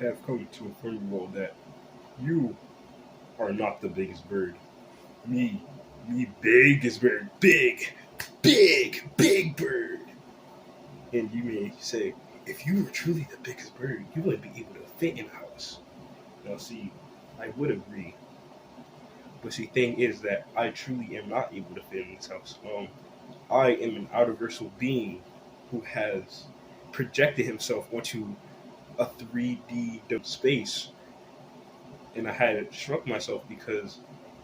have come to inform you all that you are not the biggest bird. Me, biggest bird, big bird. And you may say, if you were truly the biggest bird, you wouldn't be able to fit in the house. Now, see, I would agree. But see, thing is that I truly am not able to fit in this house. I am an universal being who has projected himself onto a 3D space, and I had shrunk myself because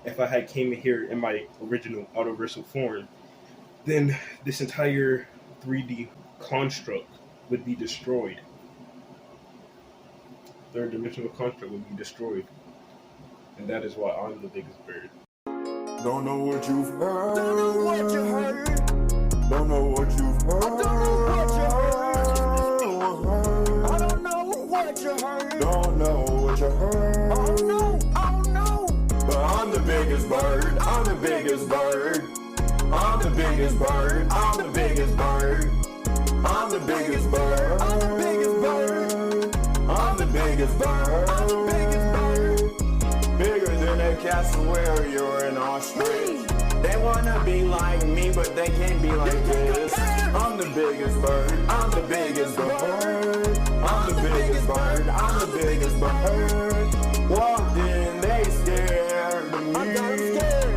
if I had came in here in my original universal form, then this entire 3D construct would be destroyed. Third dimensional construct would be destroyed. And that is why I'm the biggest bird. Don't know what you've heard. Don't know what you heard. Don't know what you've heard. I don't know what you heard. Don't know what you heard. Oh no, oh no. But I'm the biggest bird. I'm the biggest bird. I'm the biggest bird. I'm the biggest bird. I'm the biggest bird. I'm the biggest bird. I'm the biggest bird. I'm the biggest bird. Bigger than a castle where you're in Australia. They wanna be like me, but they can't be like this. I'm the biggest bird. I'm the biggest bird. I'm the biggest bird. I'm the biggest bird. Walked in, they scared of me.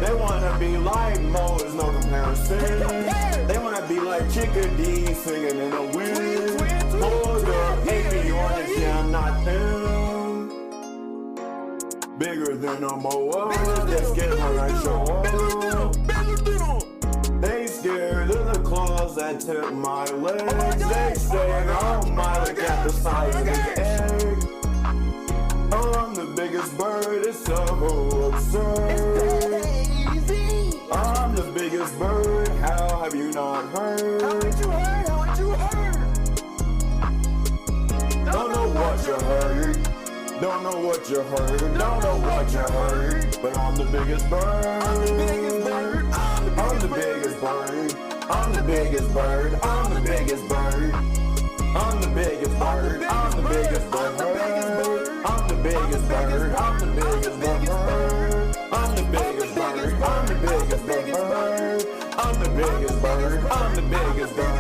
They wanna be like Mo, there's no comparison. They wanna be like Chickadee singing in the wind. Hold up, hate me on it, yeah, I'm not them. Bigger than a moa, they scared when I show up. They scared of the claws that took my legs. They staying on my leg at the size of the egg. I'm the biggest bird, it's so absurd. I'm the biggest bird, how have you not heard? How haven't you heard? How haven't you heard? Don't know what you heard. Don't know what you heard. Don't know what you heard. But I'm the biggest bird. I'm the biggest bird. I'm the biggest bird. I'm the biggest bird. I'm the biggest bird. I'm the biggest bird. I'm the biggest bird. I'm the biggest bird. I'm the biggest bird. I'm the biggest bird. I'm the biggest bird. I'm the biggest bird. I'm the biggest bird.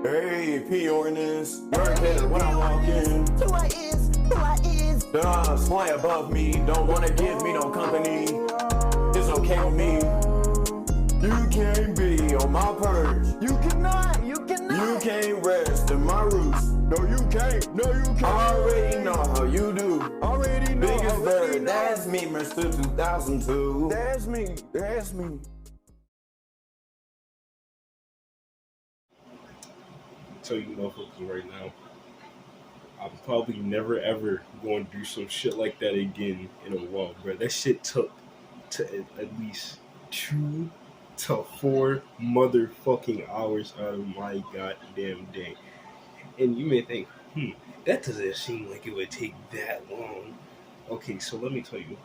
Hey, P ordinance, Mercatør when I walk in. Who I is. The fly above me, don't wanna give me no company. It's okay with me. You can't be on my perch. You cannot. You can't rest in my roots. No, you can't. I already know how you do. Already know. Biggest bird, that's me, Mr. 2002. That's me. Tell you motherfuckers right now, I'm probably never ever going to do some shit like that again in a while, bro. That shit took to at least 2 to 4 motherfucking hours out of my goddamn day. And you may think, that doesn't seem like it would take that long. Okay, so let me tell you.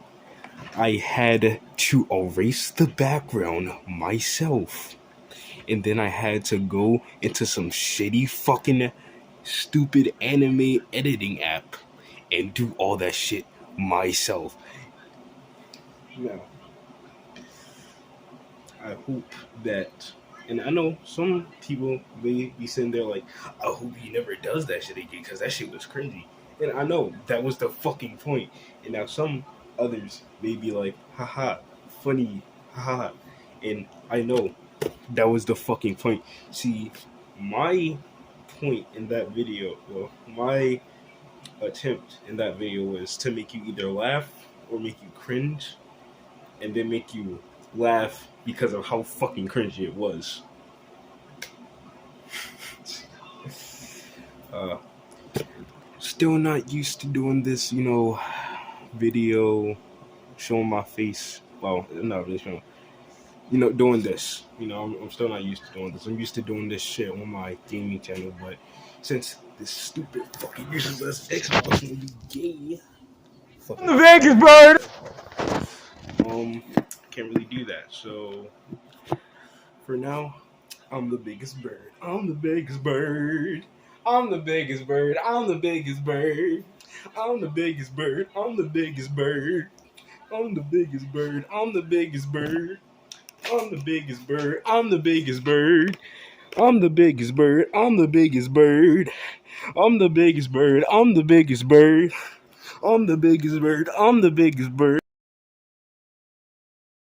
I had to erase the background myself. And then I had to go into some shitty fucking stupid anime editing app and do all that shit myself. Now, I hope that, and I know some people may be sitting there like, I hope he never does that shit again because that shit was crazy. And I know that was the fucking point. And now some others may be like, haha, funny, haha. And I know that was the fucking point. See, my point in that video, well, my attempt in that video was to make you either laugh or make you cringe, and then make you laugh because of how fucking cringy it was. Still not used to doing this, video showing my face. Well, not really showing. Doing this. I'm still not used to doing this. I'm used to doing this shit on my gaming channel, but since this stupid fucking useless Xbox will be gay, fucking The biggest bird. can't really do that. So for now, I'm the biggest bird. I'm the biggest bird. I'm the biggest bird. I'm the biggest bird. I'm the biggest bird. I'm the biggest bird. I'm the biggest bird. I'm the biggest bird. I'm the biggest bird. I'm the biggest bird. I'm the biggest bird. I'm the biggest bird. I'm the biggest bird. I'm the biggest bird. I'm the biggest bird. I'm the biggest bird.